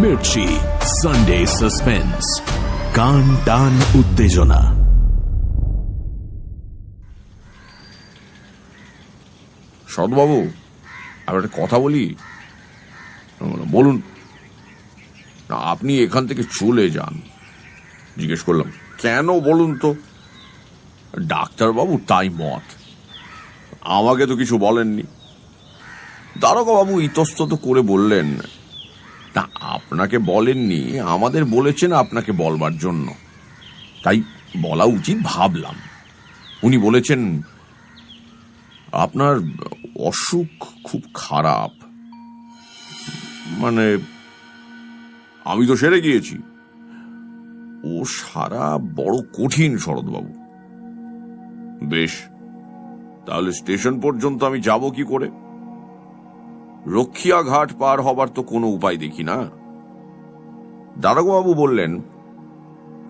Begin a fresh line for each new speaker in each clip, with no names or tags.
Mirchi Sunday suspense, কান টান উত্তেজনা।
সদবাবু, আর একটা কথা বলি। বলুন। আপনি এখান থেকে চলে যান। জিজ্ঞেস করলাম, কেন বলুন তো? ডাক্তারবাবু তাই মত। আমাকে তো কিছু বলেননি। দারোগাবাবু ইতস্তত করে বললেন, তা আপনাকে বলেননি, আমাদের বলেছেন আপনাকে বলবার জন্য, তাই বলা উচিত ভাবলাম। উনি বলেছেন, আপনার অসুখ খুব খারাপ। মানে আমি তো সেরে গিয়েছি, ও সারা বড় কঠিন শরৎবাবু। বেশ, তাহলে স্টেশন পর্যন্ত আমি যাব কি করে? রক্ষিয়া ঘাট পার হবার তো কোনো উপায় দেখি না। দারোগাবাবু বললেন,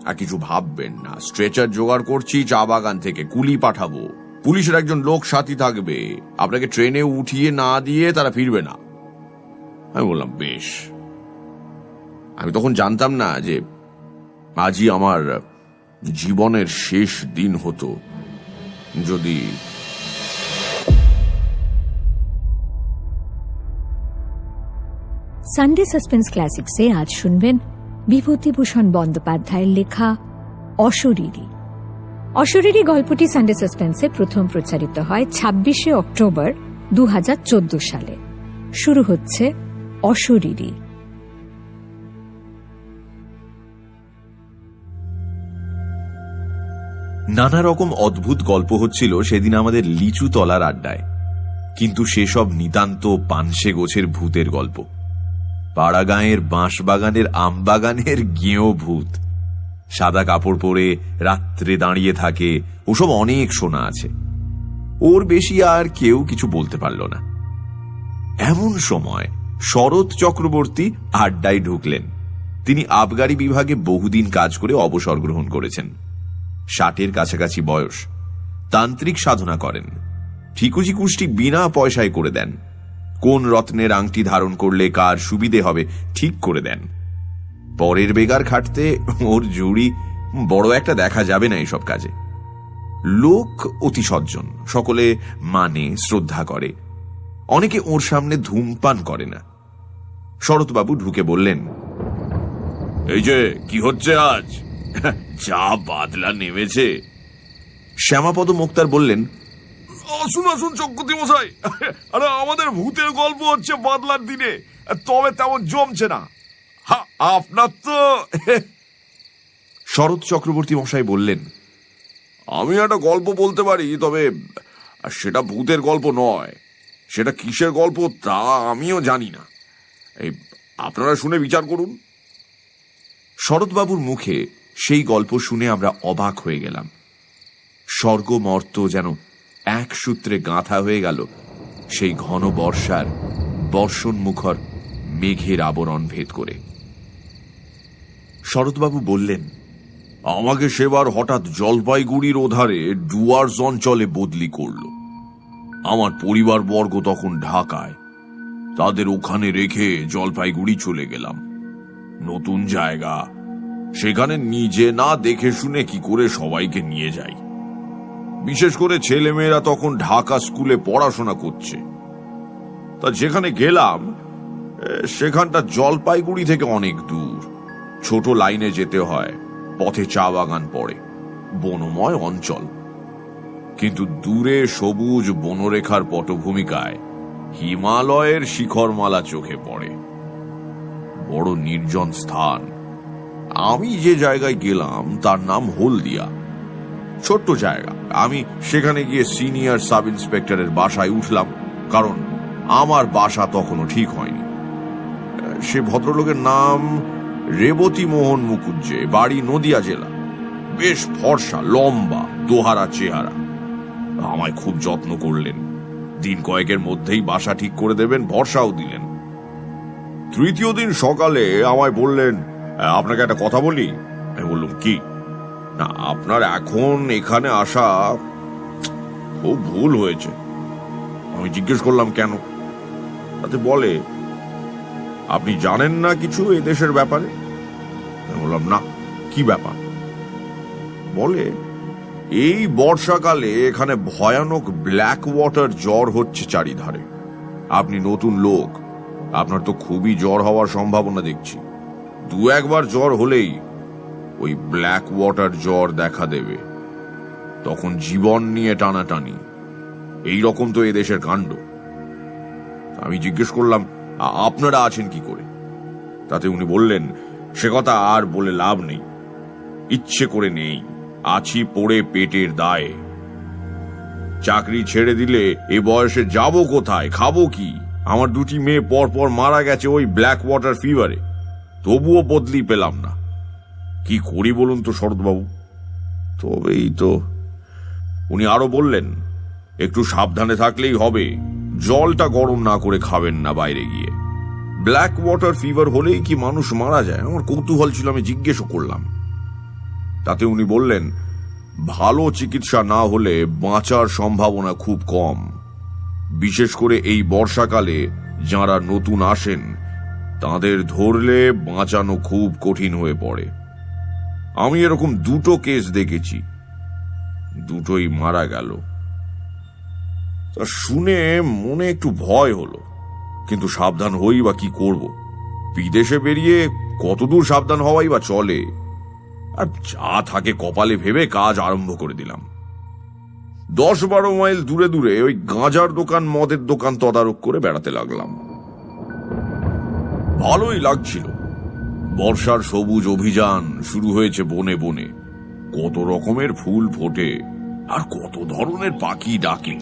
আর কিছু ভাববেন না, স্ট্রেচার জোগাড় করছি চা বাগান থেকে, কুলি পাঠাবো, পুলিশের একজন লোক সাথী থাকবে, আপনাকে ট্রেনে উঠিয়ে না দিয়ে তারা ফিরবে না। আমি বললাম, বেশ। আমি তখন জানতাম না যে আজই আমার জীবনের শেষ দিন হতো যদি।
সানডে সাসপেন্স ক্লাসিক্সে আজ শুনবেন বিভূতিভূষণ বন্দ্যোপাধ্যায়ের লেখা অশরীরী। অশরীরী গল্পটি সানডে সাসপেন্সে প্রথম প্রচারিত হয় 26শে অক্টোবর 2014 সালে। শুরু হচ্ছে অশরীরী।
নানা রকম অদ্ভুত গল্প হচ্ছিল সেদিন আমাদের লিচু তলার আড্ডায়, কিন্তু সেসব নিতান্ত পানসে গোছের ভূতের গল্প। পাড়া গাঁয়ের বাঁশ বাগানের আম বাগানের গেঁয়ো ভূত, সাদা কাপড় পরে রাত্রে দাঁড়িয়ে থাকে, ওসব অনেক শোনা আছে। ওর বেশি আর কেউ কিছু বলতে পারল না। এমন সময় শরৎ চক্রবর্তী আড্ডায় ঢুকলেন। তিনি আবগারি বিভাগে বহুদিন কাজ করে অবসর গ্রহণ করেছেন। 60-এর কাছাকাছি বয়স। তান্ত্রিক সাধনা করেন। ঠিকুজি কুষ্টি বিনা পয়সায় করে দেন। কোন রত্নের আংটি ধারণ করলে কার সুবিধে হবে ঠিক করে দেন। পরের বেগার খাটতে ওর জুড়ি বড় একটা দেখা যাবে না এইসব কাজে। লোক অতি সজ্জন, সকলে মানে শ্রদ্ধা করে। অনেকে ওর সামনে ধূমপান করে না। শরৎবাবু ঢুকে বললেন,
এই যে কি হচ্ছে আজ? যা বাদলা নেমেছে।
শ্যামাপদ মুক্তার বললেন,
আসুন আসুন চক্রবর্তী মশাই, আরে আমাদের ভূতের গল্প হচ্ছে বাদলার দিনে, তবে তেমন জমছে না। আপনার তো।
শরৎ চক্রবর্তী মশাই বললেন,
আমি একটা গল্প বলতে পারি, তবে সেটা ভূতের গল্প নয়। সেটা কিসের গল্প তা আমিও জানি না। এই আপনারা শুনে বিচার করুন।
শরৎবাবুর মুখে সেই গল্প শুনে আমরা অবাক হয়ে গেলাম। স্বর্গ মর্ত যেন এক সূত্রে গাঁথা হয়ে গেল সেই ঘন বর্ষার বর্ষণ মুখর মেঘের আবরণ ভেদ করে। শরৎবাবু বললেন,
আমাকে সেবার হঠাৎ জলপাইগুড়ির ওধারে ডুয়ার্স অঞ্চলে বদলি করল। আমার পরিবার বর্গ তখন ঢাকায়, তাদের ওখানে রেখে জলপাইগুড়ি চলে গেলাম। নতুন জায়গা, সেখানে নিজে না দেখে শুনে কি করে সবাইকে নিয়ে যাই। বিশেষ করে ছেলেমেয়েরা তখন ঢাকা স্কুলে পড়াশোনা করছে। তা যেখানে গেলাম সেখানটা জলপাইগুড়ি থেকে অনেক দূর, ছোট লাইনে যেতে হয়, পথে চা বাগান পড়ে, বনময় অঞ্চল। কিন্তু দূরে সবুজ বনরেখার পটভূমিকায় হিমালয়ের শিখরমালা চোখে পড়ে। বড় নির্জন স্থান। আমি যে জায়গায় গেলাম তার নাম হলদিয়া। ছোট্ট জায়গা। আমি সেখানে গিয়ে সিনিয়র সাব ইন্সপেক্টরের বাসায় উঠলাম, কারণ আমার বাসা তখনও ঠিক হয়নি। সে ভদ্রলোকের নাম রেবতী মোহন মুকুজ্জে, বাড়ি নদিয়া জেলা। বেশ ফর্সা, লম্বা, দোহারা চেহারা। আমায় খুব যত্ন করলেন। দিন কয়েকের মধ্যেই বাসা ঠিক করে দেবেন ভরসাও দিলেন। তৃতীয় দিন সকালে আমায় বললেন, আপনাকে একটা কথা বলি। আমি বললাম, কি? না, আপনার এখন এখানে আসা খুব ভুল হয়েছে। আমি জিজ্ঞেস করলাম, কেন? তাতে বলে, আপনি জানেন না কিছু এই দেশের ব্যাপারে? আমি বললাম, না, কি ব্যাপার? বলে, এই বর্ষাকালে এখানে ভয়ানক ব্ল্যাক ওয়াটার জ্বর হচ্ছে চারিধারে। আপনি নতুন লোক, আপনার তো খুবই জ্বর হওয়ার সম্ভাবনা দেখছি। 2-1 বার জ্বর হলেই ওই ব্ল্যাক ওয়াটার জ্বর দেখা দেবে, তখন জীবন নিয়ে টানাটানি। এই রকম তো এদেশের কাণ্ড। আমি জিজ্ঞেস করলাম, আপনারা আছেন কি করে? তাতে উনি বললেন, সে কথা আর বলে লাভ নেই, ইচ্ছে করে নেই, আছি পড়ে পেটের দায়ে। চাকরি ছেড়ে দিলে এ বয়সে যাব কোথায়, খাবো কি? আমার 2টি মেয়ে পর পর মারা গেছে ওই ব্ল্যাক ওয়াটার ফিভারে, তবুও বদলি পেলাম না। কি করি বলুন তো শরৎবাবু? তবেই তো। উনি আরো বললেন, একটু সাবধানে থাকলেই হবে, জলটা গরম না করে খাবেন না বাইরে গিয়ে। ব্ল্যাক ওয়াটার ফিভার হলেই কি মানুষ মারা যায়? আমার কৌতূহল ছিল, আমি জিজ্ঞেসও করলাম। তাতে উনি বললেন, ভালো চিকিৎসা না হলে বাঁচার সম্ভাবনা খুব কম। বিশেষ করে এই বর্ষাকালে যারা নতুন আসেন তাদের ধরলে বাঁচানো খুব কঠিন হয়ে পড়ে। আমি এরকম 2টো কেস দেখেছি, 2টোই মারা গেল। তা শুনে মনে একটু ভয় হলো, কিন্তু সাবধান হই বা কি করব? বিদেশে বেরিয়ে কতদূর সাবধান হওয়াই বা চলে? আর যা থাকে কপালে ভেবে কাজ আরম্ভ করে দিলাম। 10-12 মাইল দূরে দূরে ওই গাঁজার দোকান, মদের দোকান তদারক করে বেড়াতে লাগলাম। ভালোই লাগছিল। বর্ষার সবুজ অভিযান শুরু হয়েছে বনে বনে। কত রকমের ফুল ফোটে আর কত ধরনের পাখি ডাকে।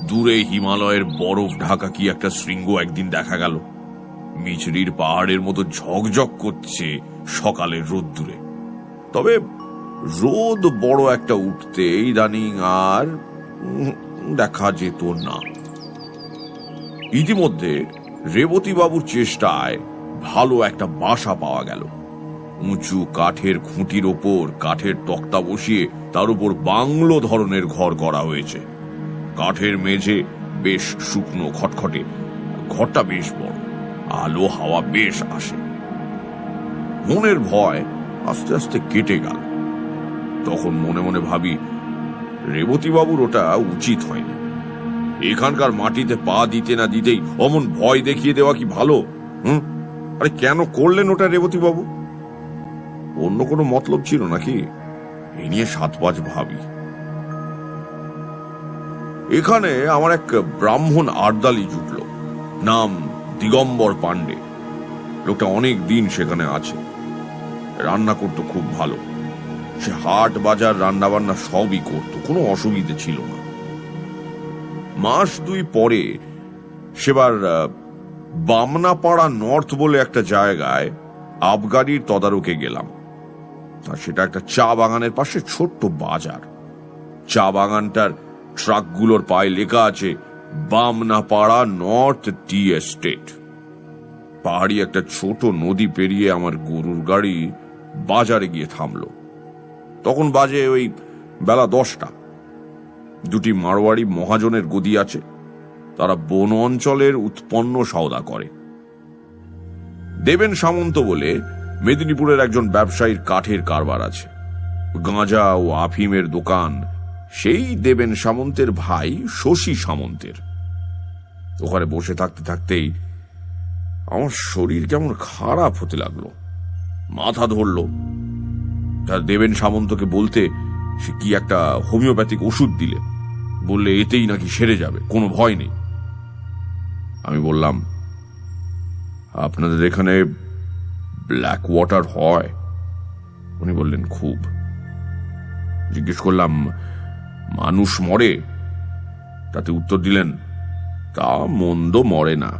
দূরে হিমালয়ের বরফ ঢাকা কি একটা শৃঙ্গ একদিন দেখা গেল, মিছরির পাহাড়ের মতো ঝকঝক করছে সকালের রোদ্দুরে। তবে রোদ বড় একটা উঠতে ইদানিং আর দেখা যেত না। ইতিমধ্যে রেবতী বাবুর চেষ্টায় ভালো একটা বাসা পাওয়া গেল। উঁচু কাঠের খুঁটির ওপর কাঠের তক্তা বসিয়ে তার উপর বাংলো ধরনের ঘর করা হয়েছে। কাঠের মেঝে বেশ শুকনো খটখটে, ঘরটা বেশ বড়, আলো হাওয়া বেশ আসে। মনের ভয় আস্তে আস্তে কেটে গেল। তখন মনে মনে ভাবি, রেবতী বাবুর ওটা উচিত হয়নি। এখানকার মাটিতে পা দিতে না দিতেই অমন ভয় দেখিয়ে দেওয়া কি ভালো? আরে কেন করলেন ওটা রেবতী বাবু? অন্য কোনো মতলব ছিল নাকি? এই নিয়ে 7-5 ভাবি। এখানে আমার এক ব্রাহ্মণ আর্দালি জুটল, নাম দিগম্বর পাণ্ডে। লোকটা অনেক দিন সেখানে আছে, রান্না করতো খুব ভালো। সে হাট বাজার রান্না বান্না সবই করতো, কোনো অসুবিধে ছিল না। মাস 2 পরে সেবার বামনাপাড়া নর্থ বলে একটা জায়গায় আবগারির তদারকে গেলাম। আর সেটা একটা চা বাগানের পাশে ছোট্ট বাজার। চা বাগানটার ট্রাকগুলোর পায়ে লেখা আছে বামনাপাড়া নর্থ টি এস্টেট। পাহাড়ি একটা ছোট নদী পেরিয়ে আমার গরুর গাড়ি বাজারে গিয়ে থামলো। তখন বাজে ওই বেলা 10টা। 2টি মারোয়াড়ি মহাজনের গদি আছে, তারা বন অঞ্চলের উৎপন্ন সওদা করে। দেবেন সামন্ত বলে মেদিনীপুরের একজন ব্যবসায়ীর কাঠের কারবার আছে, গাঁজা ও আফিমের দোকান সেই দেবেন সামন্তের ভাই শশী সামন্তের। ওখানে বসে থাকতে থাকতেই আমার শরীর কেমন খারাপ হতে লাগলো, মাথা ধরল। তার দেবেন সামন্তকে বলতে সে কি একটা হোমিওপ্যাথিক ওষুধ দিলে, বললে এতেই নাকি সেরে যাবে, কোনো ভয় নেই। আমি বললাম, আপনাদের এখানে ব্ল্যাক ওয়াটার হয়? উনি বললেন, খুব। জিজ্ঞেস করলাম, মানুষ মরে? তাতে উত্তর দিলেন, তা মন্দ মরে না।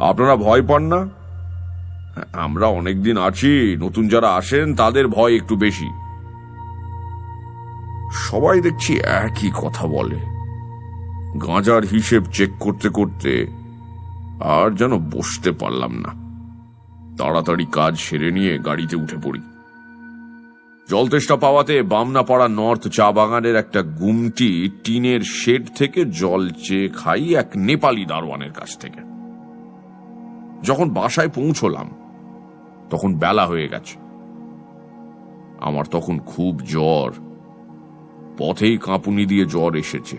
আপনারা ভয় পান না? আমরা অনেকদিন আছি, নতুন যারা আসেন তাদের ভয় একটু বেশি। সবাই দেখছি একই কথা বলে। গাঁজার হিসেব চেক করতে করতে আর যেন বসতে পারলাম না। তাড়াতাড়ি কাজ সেরে নিয়ে গাড়িতে উঠে পড়ি। জলতেষ্টা পাওয়াতে বামনাপাড়া নর্থ চা বাগানের একটা গুমটি টিনের শেড থেকে জল চেয়ে খাই এক নেপালি দারোয়ানের কাছ থেকে। যখন বাসায় পৌঁছলাম তখন বেলা হয়ে গেছে। আমার তখন খুব জ্বর, পথেই কাঁপুনি দিয়ে জ্বর এসেছে।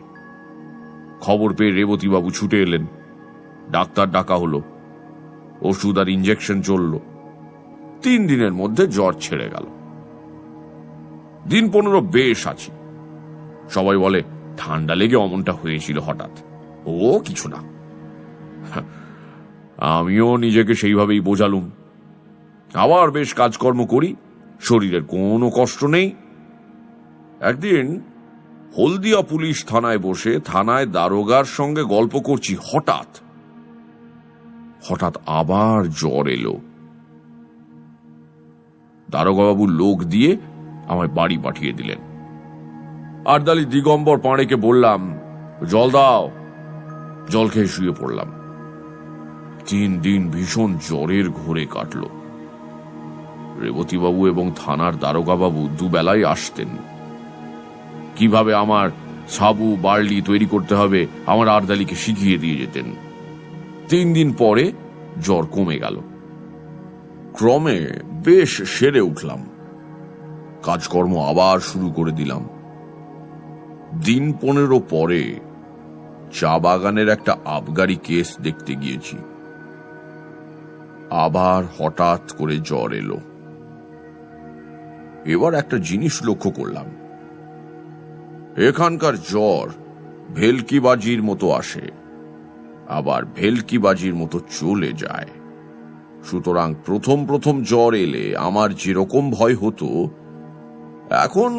খবর পেয়ে রেবতীবাবু ছুটে এলেন, ডাক্তার ডাকা হলো, ওষুধ আর ইঞ্জেকশন চলল। 3 দিনের মধ্যে জ্বর ছেড়ে গেল। দিন 15 বেশ আছি। সবাই বলে ঠান্ডা লেগে অমনটা হয়েছিল হঠাৎ, ও কিছু না। আমিও নিজেকে সেইভাবেই বোঝালুম। আবার বেশ কাজকর্ম করি, শরীরের কোনো কষ্ট নেই। একদিন হলদিয়া পুলিশ থানায় বসে থানায় দারোগার সঙ্গে গল্প করছি, হঠাৎ আবার জ্বর এলো। দারোগাবাবু লোক দিয়ে আমায় বাড়ি পাঠিয়ে দিলেন। আরদালি দিগম্বর পাঁড়েকে বললাম, জল দাও। জল খেয়ে শুয়ে পড়লাম। 3 দিন ভীষণ জ্বরের ঘোরে কাটল। রেবতীবাবু এবং থানার দারোগাবাবু দুবেলাই আসতেন। কিভাবে আমার সাবু বার্লি তৈরি করতে হবে আমার আরদালিকে শিখিয়ে দিয়ে যেতেন। 3 দিন পরে জ্বর কমে গেল। ক্রমে বেশ সেরে উঠলাম। কাজকর্ম আবার শুরু করে দিলাম। দিন 15 পরে চা বাগানের একটা আবগারি কেস দেখতে গিয়েছি। আবার হঠাৎ করে জ্বর এলো। এবার একটা জিনিস লক্ষ্য করলাম, এখানকার জ্বর ভেলকিবাজির মতো আসে, আবার ভেলকিবাজির মতো চলে যায়। সুতরাং প্রথম জ্বর এলে আমার যেরকম ভয় হতো, এখন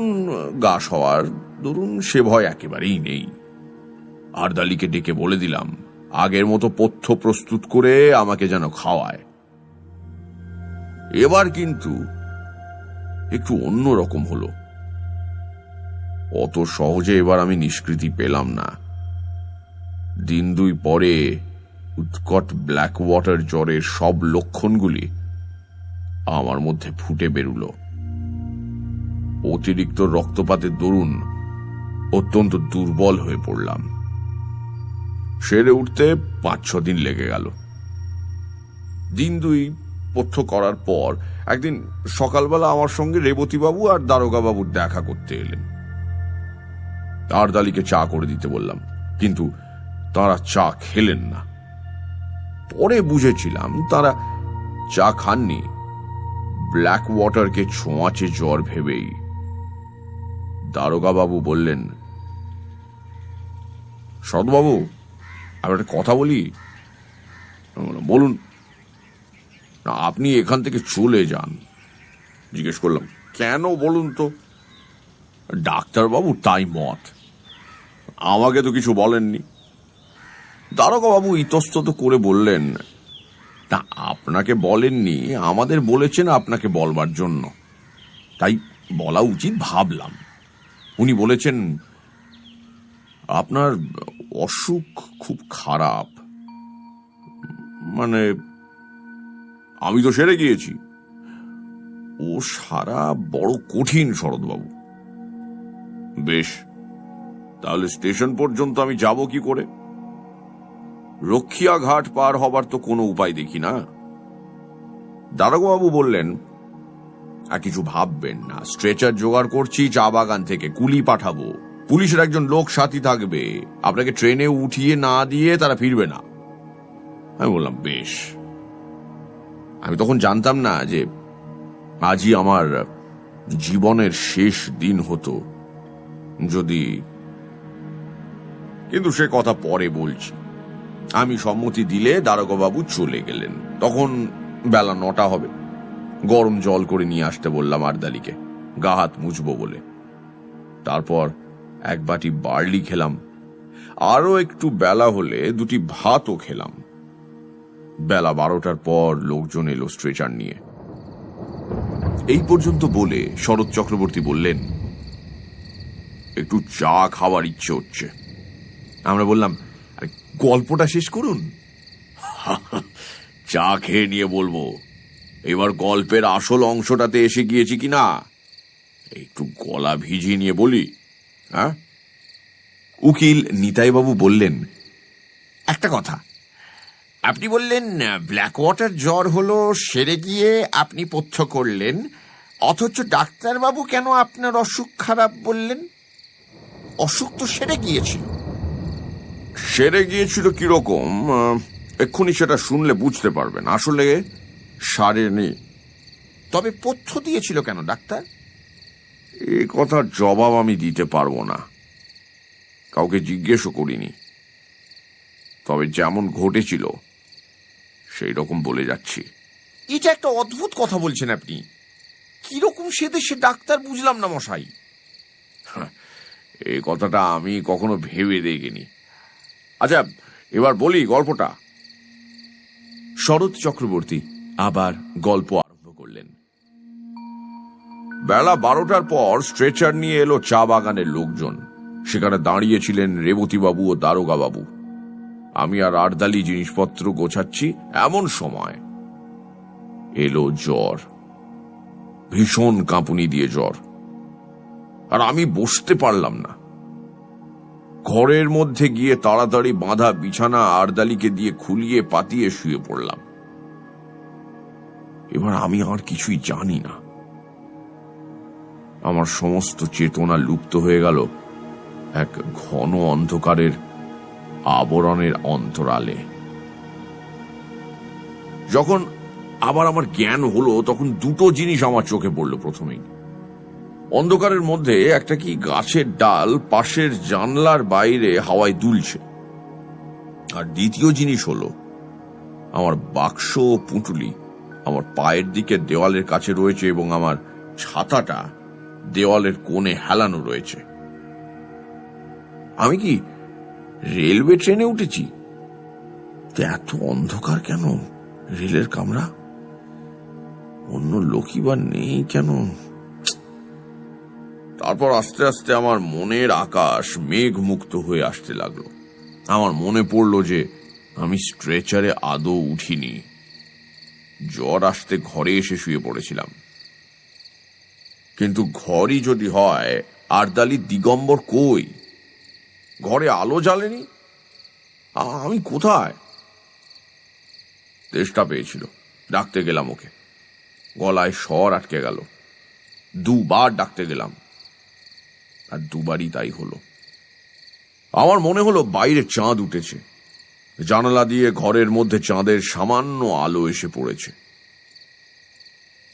গা সওয়ার ধরুন সে ভয় একেবারেই নেই। আরদালিকে ডেকে বলে দিলাম আগের মতো পথ্য প্রস্তুত করে আমাকে যেন খাওয়ায়। এবার কিন্তু একটু অন্যরকম হলো। অত সহজে এবার আমি নিষ্কৃতি পেলাম না। দিন 2 পরে উৎকট ব্ল্যাক ওয়াটার জ্বরের সব লক্ষণগুলি আমার মধ্যে ফুটে বেরুল। অতিরিক্ত রক্তপাতের দরুন অত্যন্ত দুর্বল হয়ে পড়লাম। সেরে উঠতে 5-6 দিন লেগে গেল। দিন 2 পথ্য করার পর একদিন সকালবেলা আমার সঙ্গে রেবতীবাবু আর দারোগাবাবুর দেখা করতে এলেন। আরদালিকে চা করে দিতে বললাম, কিন্তু তারা চা খেলেন না। পরে বুঝেছিলাম তারা চা খাননি ব্ল্যাক ওয়াটারকে ছোঁয়াচে জ্বর ভেবেই। দারোগাবাবু বললেন, সদবাবু আমি একটা কথা বলি। বলুন। না, আপনি এখান থেকে চলে যান। জিজ্ঞেস করলাম, কেন বলুন তো? ডাক্তারবাবু তাই মত, আমাকে তো কিছু বলেননি। দারোগাবাবু ইতস্তত করে বললেন, তা আপনাকে বলেননি, আমাদের বলেছেন আপনাকে বলবার জন্য, তাই বলা উচিত ভাবলাম। উনি বলেছেন আপনার অসুখ খুব খারাপ। মানে আমি তো সেরে গিয়েছি, ও সারা বড় কঠিন শরৎবাবু। বেশ, তাহলে স্টেশন পর্যন্ত আমি যাব কি করে? রক্ষিয়া ঘাট পার হবার তো কোনো উপায় দেখি না। দারোগাবাবু বললেন, আর কিছু ভাববেন না, স্ট্রেচার জোগাড় করছি চা বাগান থেকে, কুলি পাঠাবো, পুলিশের একজন লোক সাথী থাকবে, আপনাকে ট্রেনে উঠিয়ে না দিয়ে তারা ফিরবে না। আমি বললাম, বেশ। আমি তখন জানতাম না যে আজই আমার জীবনের শেষ দিন হতো যদি, কিন্তু সে কথা পরে বলছি। আমি সম্মতি দিলে দারোগাবাবু চলে গেলেন। তখন বেলা 9টা হবে। গরম জল করে নিয়ে আসতে বললাম আরদালিকে, গা হাত মুছবো বলে। তারপর 1 বাটি বার্লি খেলাম। আরো একটু বেলা হলে 2টি ভাতও খেলাম। বেলা 12টার পর লোকজন এলো স্ট্রেচার নিয়ে। এই পর্যন্ত বলে শরৎ চক্রবর্তী বললেন, একটু চা খাওয়ার ইচ্ছে হচ্ছে। আমরা বললাম, আরে গল্পটা শেষ করুন। চা খেয়ে নিয়ে বলবো। এবার গল্পের আসল অংশটাতে এসে গিয়েছি কিনা একটু গলা ভিজিয়ে নিয়ে বলি। হ্যাঁ? উকিল নিতাইবাবু বললেন, একটা কথা,
আপনি বললেন ব্ল্যাক ওয়াটার জ্বর হলো, সেরে গিয়ে আপনি পথ্য করলেন, অথচ ডাক্তারবাবু কেন আপনার অসুখ খারাপ বললেন? অসুখ তো সেরে গিয়েছিল।
সেরে গিয়েছিল কিরকম, এক্ষুনি সেটা শুনলে বুঝতে পারবেন। আসলে সারেনি।
তবে পথ্য দিয়েছিল কেন ডাক্তার?
এই কথার জবাব আমি দিতে পারবো না, কাউকে জিজ্ঞেসও করিনি। তবে যেমন ঘটেছিল সেই রকম বলে যাচ্ছি।
এটা একটা অদ্ভুত কথা বলছেন আপনি। কিরকম সেদে সে ডাক্তার বুঝলাম না মশাই।
এই কথাটা আমি কখনো ভেবে দেখিনি। আচ্ছা, এবার বলি গল্পটা।
শরৎ চক্রবর্তী আবার গল্প আরম্ভ করলেন।
বেলা 12টার পর স্ট্রেচার নিয়ে এলো চা বাগানের লোকজন। সেখানে দাঁড়িয়েছিলেন রেবতীবাবু ও দারোগা বাবু। আমি আর আর্দালি জিনিসপত্র গোছাচ্ছি, এমন সময় এলো জ্বর। ভীষণ কাঁপুনি দিয়ে জ্বর, আর আমি বসতে পারলাম না। ঘরের মধ্যে গিয়ে তাড়াতাড়ি বাঁধা বিছানা আর্দালিকে দিয়ে খুলিয়ে পাতিয়ে শুয়ে পড়লাম। এবার আমি আর কিছুই জানি না। আমার সমস্ত চেতনা লুপ্ত হয়ে গেল এক ঘন অন্ধকারের আবরণের অন্তরালে। যখন আবার আমার জ্ঞান হলো, তখন দুটো জিনিস আমার চোখে পড়লো। প্রথমেই অন্ধকারের মধ্যে একটা কি গাছের ডাল পাশের জানলার বাইরে হাওয়ায় দুলছে। আর দ্বিতীয় জিনিস হলো আমার বাক্স ও পুঁটুলি আমার পায়ের দিকে দেওয়ালের কাছে রয়েছে এবং আমার ছাতাটা দেওয়ালের কোণে হেলানো রয়েছে। আমি কি রেলওয়ে ট্রেনে উঠেছি? এত অন্ধকার কেন? রেলের কামরা, অন্য লোকই বা নেই কেন? তারপর আস্তে আস্তে আমার মনের আকাশ মেঘ মুক্ত হয়ে আসতে লাগলো। আমার মনে পড়লো যে আমি স্ট্রেচারে আদৌ উঠিনি। জ্বর আসতে ঘরে এসে শুয়ে পড়েছিলাম। কিন্তু ঘরই যদি হয়, আর্দালি দিগম্বর কই? ঘরে আলো জ্বালেনি। আমি কোথায়? তেষ্টা পেয়েছিল, ডাকতে গেলাম ওকে। গলায় স্বর আটকে গেল। দুবার ডাকতে গেলাম, আর দুবারই তাই হলো। আমার মনে হলো বাইরে চাঁদ উঠেছে। জানালা দিয়ে ঘরের মধ্যে চাঁদের সামান্য আলো এসে পড়েছে।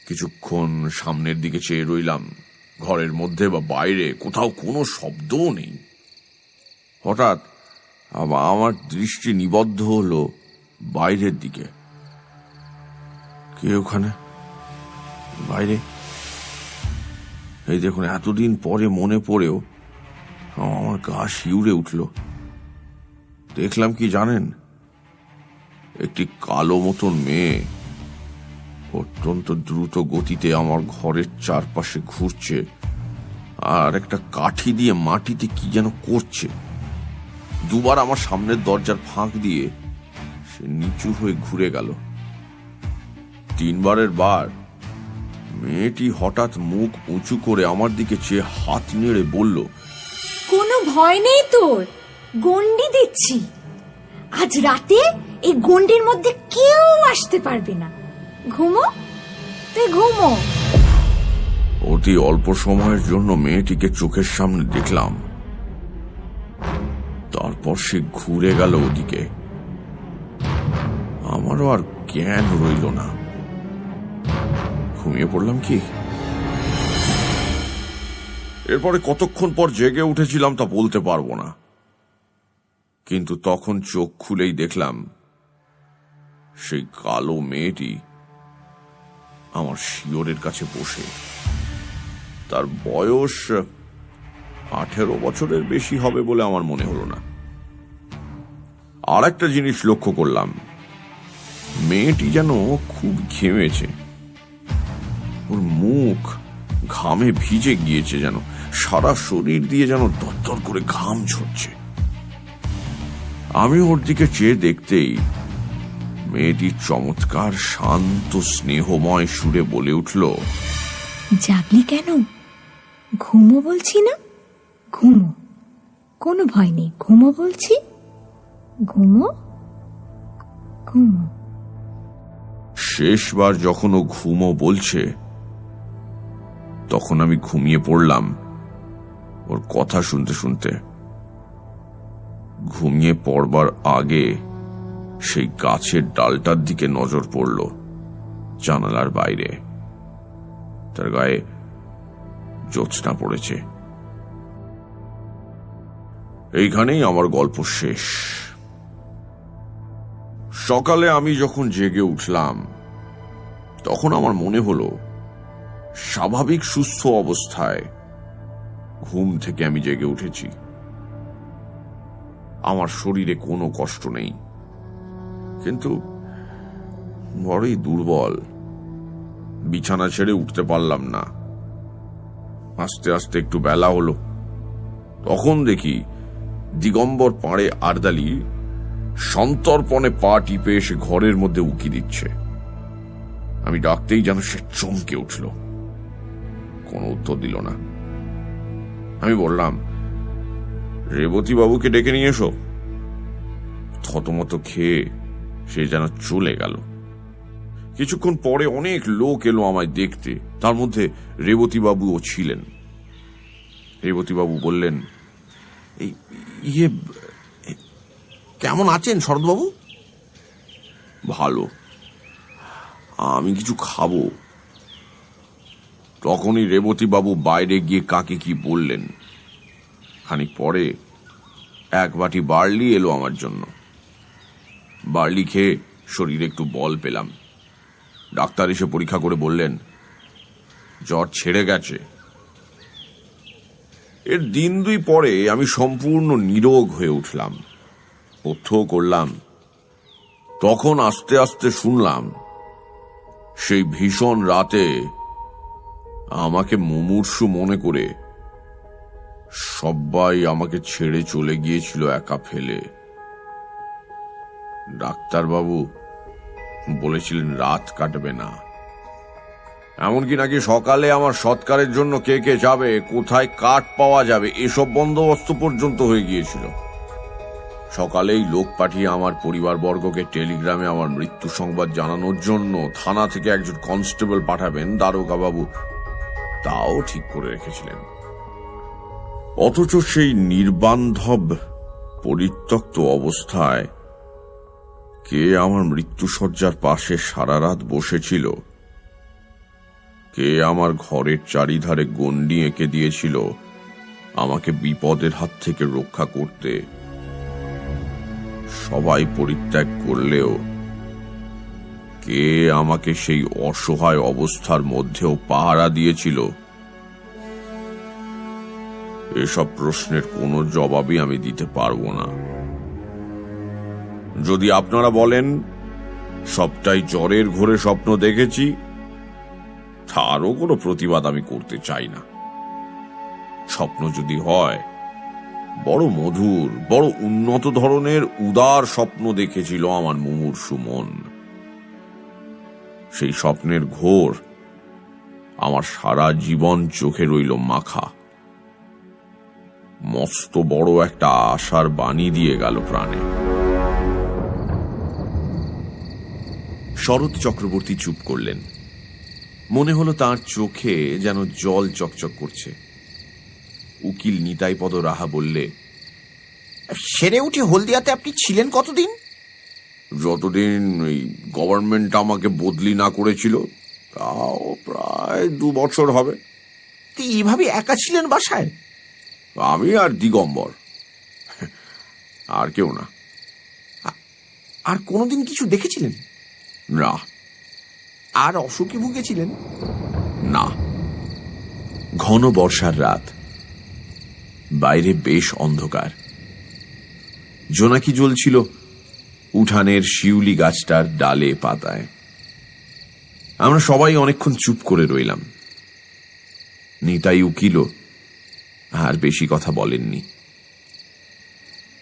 কিছুক্ষণ সামনের দিকে চেয়ে রইলাম। ঘরের মধ্যে বা বাইরে কোথাও কোনো শব্দও নেই। হঠাৎ আমার দৃষ্টি নিবদ্ধ হলো বাইরের দিকে। কে ওখানে বাইরে? এই দেখুন, এতদিন পরে মনে পড়েও আমার গা শিউরে উঠল। দেখলাম কি জানেন? একটি কালো মতন মেয়ে অত্যন্ত দ্রুত গতিতে আমার ঘরের চারপাশে ঘুরছে, আর একটা কাঠি দিয়ে মাটিতে কি যেন করছে। দুবার আমার সামনের দরজার ফাঁক দিয়ে সে নিচু হয়ে ঘুরে গেল। তিনবারের বার মেয়েটি হঠাৎ মুখ উঁচু করে আমার দিকে চেয়ে হাত নেড়ে বলল,
কোনো ভয় নেই তোর, গন্ডি দিচ্ছি। আজ রাতে এই গন্ডির মধ্যে কেউ আসতে পারবে না। ঘুমো, তুই ঘুমো।
অতি অল্প সময়ের জন্য মেয়েটিকে চোখের সামনে দেখলাম। তারপর সে ঘুরে গেল ওদিকে। আমারও আর জ্ঞান রইল না। ঘুমিয়ে পড়লাম কি? এরপরে কতক্ষণ পর জেগে উঠেছিলাম তা বলতে পারবো না, কিন্তু তখন চোখ খুলেই দেখলাম সেই কালো মেয়েটি আমার শিয়রের কাছে বসে। তার বয়স 18 বছরের বেশি হবে বলে আমার মনে হলো না। আর একটা জিনিস লক্ষ্য করলাম, মেয়েটি যেন খুব ঘেমেছে। ওর মুখ ঘামে ভিজে গিয়েছে, যেন সারা শরীর দিয়ে যেন দরদর করে ঘাম ঝরছে। আমি ওর দিকে চেয়ে দেখতেই মেয়েটি চমৎকার শান্ত স্নেহময় সুরে বলে উঠল,
জাগলি কেন? ঘুমো বলছি না? ঘুমো, কোনো ভয় নেই। ঘুমো বলছি, ঘুমো ঘুমো।
শেষবার যখন ও ঘুমো বলছে তখন আমি ঘুমিয়ে পড়লাম ওর কথা শুনতে শুনতে। ঘুমিয়ে পড়বার আগে সেই গাছের ডালটার দিকে নজর পড়ল জানালার বাইরে। তার গায়ে জ্যোৎস্না পড়েছে। এইখানেই আমার গল্প শেষ। সকালে আমি যখন জেগে উঠলাম তখন আমার মনে হলো স্বাভাবিক সুস্থ অবস্থায় ঘুম থেকে আমি জেগে উঠেছি। আমার শরীরে কোনো কষ্ট নেই, কিন্তু বড়ই দুর্বল। বিছানা ছেড়ে উঠতে পারলাম না। আস্তে আস্তে একটু বেলা হলো, তখন দেখি দিগম্বর পাড়ে আরদালি সন্তর্পণে পা টিপে এসে ঘরের মধ্যে উকি দিচ্ছে। আমি ডাকতেই যেন সে চমকে উঠল, কোনো উত্তর দিল না। আমি বললাম, রেবতী বাবুকে ডেকে নিয়ে এসো। থতমত খেয়ে সে যেন চলে গেল। কিছুক্ষণ পরে অনেক লোক এলো আমায় দেখতে, তার মধ্যে রেবতী বাবুও ছিলেন। রেবতী বাবু বললেন, ইয়ে কেমন আছেন শরৎবাবু? ভালো, আমি কিছু খাবো। তখনই রেবতী বাবু বাইরে গিয়ে কাকে কি বললেন। খানিক পরে এক বাটি বার্লি এলো আমার জন্য। বার্লি খেয়ে শরীরে একটু বল পেলাম। ডাক্তার এসে পরীক্ষা করে বললেন, জ্বর ছেড়ে গেছে। এর দিন দুই পরে আমি সম্পূর্ণ নিরোগ হয়ে উঠলাম, পথ্য করলাম। তখন আস্তে আস্তে শুনলাম সেই ভীষণ রাতে আমাকে মুমূর্ষু মনে করে সবাই আমাকে ছেড়ে চলে গিয়েছিল একা ফেলে। ডাক্তারবাবু বলেছিলেন রাত কাটবে না। এমনকি নাকি সকালে আমার সৎকারের জন্য কে কে যাবে, কোথায় কাঠ পাওয়া যাবে, এসব বন্দোবস্ত পর্যন্ত হয়ে গিয়েছিল। সকালেই লোক পাঠিয়ে আমার পরিবারবর্গকে টেলিগ্রামে আমার মৃত্যু সংবাদ জানানোর জন্য থানা থেকে একজন কনস্টেবল পাঠাবেন দারোগা বাবু তাও ঠিক করে রেখেছিলেন। অথচ সেই নির্বান্ধব পরিত্যক্ত অবস্থায় কে আমার মৃত্যুশয্যার পাশে সারা রাত বসেছিল, কে আমার ঘরের চারিধারে গণ্ডি এঁকে দিয়েছিল আমাকে বিপদের হাত থেকে রক্ষা করতে। সবাই পরিত্যাগ করলেও কে আমাকে সেই অসহায় অবস্থার মধ্যেও পাহারা দিয়েছিল, এসব প্রশ্নের কোনো জবাবই আমি দিতে পারবো না। যদি আপনারা বলেন সবটাই জ্বরের ঘোরে স্বপ্ন দেখেছি, তারও কোনো প্রতিবাদ আমি করতে চাই না। স্বপ্ন যদি হয়, বড় মধুর, বড় উন্নত ধরনের উদার স্বপ্ন দেখেছিল আমার মুমূর্ষু মন। সেই স্বপ্নের ঘোর আমার সারা জীবন চোখে রইল মাখা। মস্ত বড় একটা আশার বাণী দিয়ে গেল প্রাণে।
শরৎ চক্রবর্তী চুপ করলেন। মনে হলো তার চোখে যেন জল চকচক করছে। উকিল নিতাইপদ রাহা বললে,
সেরে উঠে হলদিয়াতে আপনি ছিলেন কতদিন?
যতদিন এই গভর্নমেন্ট আমাকে বদলি না করেছিল, তাও প্রায় 2 বছর হবে।
তো এইভাবে একা ছিলেন বাসায়?
আমি আর দিগম্বর, আর কেউ না।
আর কোনোদিন কিছু দেখেছিলেন?
না।
আর অসুখে ভুগেছিলেন?
না।
ঘন বর্ষার রাত, বাইরে বেশ অন্ধকার। জোনাকি জ্বলছিল উঠানের শিউলি গাছটার ডালে পাতায়। আমরা সবাই অনেকক্ষণ চুপ করে রইলাম। নিতাই উকিলও আর বেশি কথা বলেননি।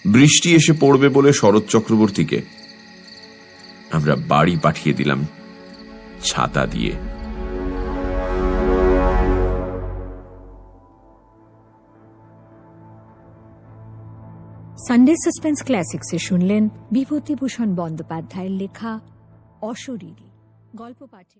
বৃষ্টি এসে পড়বে বলে শরৎ চক্রবর্তীকে আমরা বাড়ি পাঠিয়ে দিলাম ছাতা দিয়ে।
সানডে সাসপেন্স ক্লাসিক্সে শুনলেন বিভূতিভূষণ বন্দ্যোপাধ্যায়ের লেখা অশরীরী গল্প পাঠে